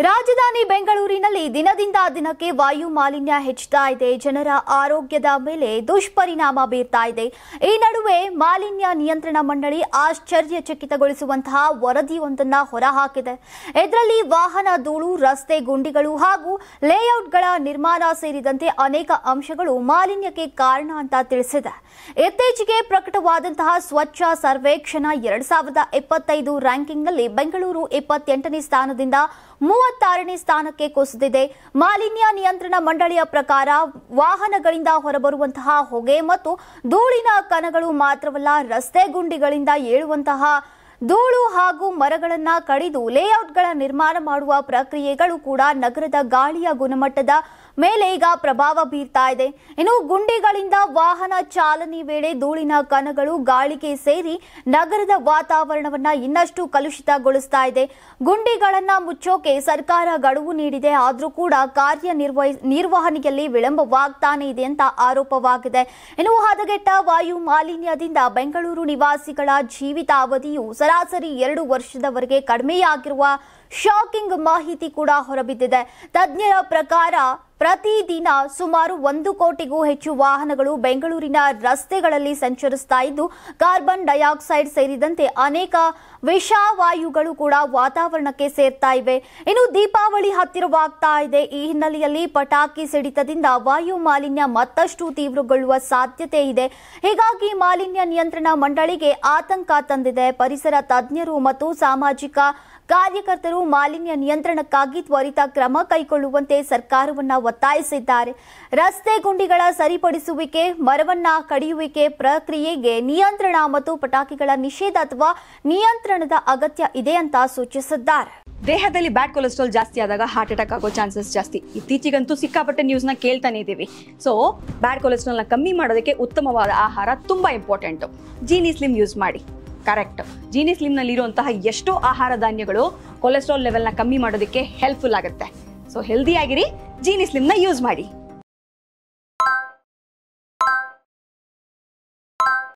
ರಾಜಧಾನಿ ಬೆಂಗಳೂರಿನಲ್ಲಿ ದಿನದಿಂದ ದಿನಕ್ಕೆ ವಾಯು ಮಾಲಿನ್ಯ ಹೆಚ್ಚುತ್ತಾ ಇದೆ. ಜನರ ಆರೋಗ್ಯದ ಮೇಲೆ ದುಷ್ಪರಿಣಾಮ ಬೀರ್ತಾ ಇದೆ. ಈ ನಡುವೆ ಮಾಲಿನ್ಯ ನಿಯಂತ್ರಣ ಮಂಡಳಿ ಆಶ್ಚರ್ಯಚಕಿತಗೊಳಿಸುವಂತಹ ವರದಿಯೊಂದನ್ನು ಹೊರಹಾಕಿದೆ. ಇದರಲ್ಲಿ ವಾಹನ ಧೂಳು, ರಸ್ತೆ ಗುಂಡಿಗಳು ಹಾಗೂ ಲೇಔಟ್ಗಳ ನಿರ್ಮಾಣ ಸೇರಿದಂತೆ ಅನೇಕ ಅಂಶಗಳು ಮಾಲಿನ್ಯಕ್ಕೆ ಕಾರಣ ಅಂತ ತಿಳಿಸಿದೆ. ಇತ್ತೀಚೆಗೆ ಪ್ರಕಟವಾದಂತಹ ಸ್ವಚ್ಛ ಸರ್ವೇಕ್ಷಣ 2025 ರ್ಯಾಂಕಿಂಗ್ನಲ್ಲಿ ಬೆಂಗಳೂರು 28ನೇ ಸ್ಥಾನದಿಂದ 36ನೇ ಸ್ಥಾನಕ್ಕೆ ಕುಸಿದಿದೆ. ಮಾಲಿನ್ಯ ನಿಯಂತ್ರಣ ಮಂಡಳಿಯ ಪ್ರಕಾರ ವಾಹನಗಳಿಂದ ಹೊರಬರುವಂತಹ ಹೊಗೆ ಮತ್ತು ಧೂಳಿನ ಕಣಗಳು ಮಾತ್ರವಲ್ಲ, ರಸ್ತೆ ಗುಂಡಿಗಳಿಂದ ಏಳುವಂತಹ ಧೂಳು ಹಾಗೂ ಮರಗಳನ್ನು ಕಡಿದು ಲೇಔಟ್ಗಳ ನಿರ್ಮಾಣ ಮಾಡುವ ಪ್ರಕ್ರಿಯೆಗಳು ಕೂಡ ನಗರದ ಗಾಳಿಯ ಗುಣಮಟ್ಟದ ಮೇಲೆ ಈಗ ಪ್ರಭಾವ ಬೀರ್ತಾ ಇದೆ. ಇನ್ನು ಗುಂಡಿಗಳಿಂದ ವಾಹನ ಚಾಲನೆ ವೇಳೆ ಧೂಳಿನ ಕಣಗಳು ಗಾಳಿಗೆ ಸೇರಿ ನಗರದ ವಾತಾವರಣವನ್ನ ಇನ್ನಷ್ಟು ಕಲುಷಿತಗೊಳಿಸ್ತಾ ಇದೆ. ಗುಂಡಿಗಳನ್ನ ಮುಚ್ಚೋಕೆ ಸರ್ಕಾರ ಗಡುವು ನೀಡಿದೆ, ಆದರೂ ಕೂಡ ನಿರ್ವಹಣೆಯಲ್ಲಿ ವಿಳಂಬವಾಗ್ತಾನೆ ಇದೆ ಅಂತ ಆರೋಪವಾಗಿದೆ. ಇನ್ನು ಹದಗೆಟ್ಟ ವಾಯು ಮಾಲಿನ್ಯದಿಂದ ಬೆಂಗಳೂರು ನಿವಾಸಿಗಳ ಜೀವಿತಾವಧಿಯು ಸರಾಸರಿ 2 ವರ್ಷದವರೆಗೆ ಕಡಿಮೆಯಾಗಿರುವ ಶಾಕಿಂಗ್ ಮಾಹಿತಿ ಕೂಡ ಹೊರಬಿದ್ದಿದೆ. ತಜ್ಞರ ಪ್ರಕಾರ ಪ್ರತಿದಿನ ಸುಮಾರು 1 ಕೋಟಿಗೂ ಹೆಚ್ಚು ವಾಹನಗಳು ಬೆಂಗಳೂರಿನ ರಸ್ತೆಗಳಲ್ಲಿ ಸಂಚರಿಸ್ತಾ ಇದ್ದು, ಕಾರ್ಬನ್ ಡೈಆಕ್ಸೈಡ್ ಸೇರಿದಂತೆ ಅನೇಕ ವಿಷವಾಯುಗಳು ಕೂಡ ವಾತಾವರಣಕ್ಕೆ ಸೇರ್ತಾ ಇವೆ. ಇನ್ನು ದೀಪಾವಳಿ ಹತ್ತಿರವಾಗ್ತಾ ಇದೆ. ಈ ಹಿನ್ನೆಲೆಯಲ್ಲಿ ಪಟಾಕಿ ಸಿಡಿತದಿಂದ ವಾಯು ಮಾಲಿನ್ಯ ಮತ್ತಷ್ಟು ತೀವ್ರಗೊಳ್ಳುವ ಸಾಧ್ಯತೆ ಇದೆ. ಹೀಗಾಗಿ ಮಾಲಿನ್ಯ ನಿಯಂತ್ರಣ ಮಂಡಳಿಗೆ ಆತಂಕ ತಂದಿದೆ. ಪರಿಸರ ತಜ್ಞರು ಮತ್ತು ಸಾಮಾಜಿಕ ಕಾರ್ಯಕರ್ತರು ಮಾಲಿನ್ಯ ನಿಯಂತ್ರಣಕ್ಕಾಗಿ ತ್ವರಿತ ಕ್ರಮ ಕೈಗೊಳ್ಳುವಂತೆ ಸರ್ಕಾರವನ್ನ ಒತ್ತಾಯಿಸಿದ್ದಾರೆ. ರಸ್ತೆ ಗುಂಡಿಗಳ ಸರಿಪಡಿಸುವಿಕೆ, ಮರವನ್ನ ಕಡಿಯುವಿಕೆ ಪ್ರಕ್ರಿಯೆಗೆ ನಿಯಂತ್ರಣ ಮತ್ತು ಪಟಾಕಿಗಳ ನಿಷೇಧ ಅಥವಾ ನಿಯಂತ್ರಣದ ಅಗತ್ಯ ಇದೆ ಅಂತ ಸೂಚಿಸಿದ್ದಾರೆ. ದೇಹದಲ್ಲಿ ಬ್ಯಾಡ್ ಕೊಲೆಸ್ಟ್ರಾಲ್ ಜಾಸ್ತಿ ಆದಾಗ ಹಾರ್ಟ್ ಅಟ್ಯಾಕ್ ಆಗೋ ಚಾನ್ಸಸ್ ಜಾಸ್ತಿ. ಇತ್ತೀಚೆಗಂತೂ ಸಿಕ್ಕಾಪಟ್ಟೆ ನ್ಯೂಸ್ನ ಕೇಳ್ತಾನೆ ಇದ್ದೀವಿ. ಸೊ ಬ್ಯಾಡ್ ಕೊಲೆಸ್ಟ್ರಾಲ್ನ ಕಮ್ಮಿ ಮಾಡೋದಕ್ಕೆ ಉತ್ತಮವಾದ ಆಹಾರ ತುಂಬಾ ಇಂಪಾರ್ಟೆಂಟು. ಜೀನಿ ಸ್ಲಿಮ್ ಯೂಸ್ ಮಾಡಿ. ಕರೆಕ್ಟ್, ಜೀನಿ ಸ್ಲಿಮ್ನಲ್ಲಿರುವಂತಹ ಎಷ್ಟೋ ಆಹಾರ ಧಾನ್ಯಗಳು ಕೊಲೆಸ್ಟ್ರಾಲ್ ಲೆವೆಲ್ನ ಕಮ್ಮಿ ಮಾಡೋದಕ್ಕೆ ಹೆಲ್ಪ್ಫುಲ್ ಆಗುತ್ತೆ. ಸೊ ಹೆಲ್ದಿ ಆಗಿರಿ, ಜೀನಿ ಸ್ಲಿಮ್ನ ಯೂಸ್ ಮಾಡಿ.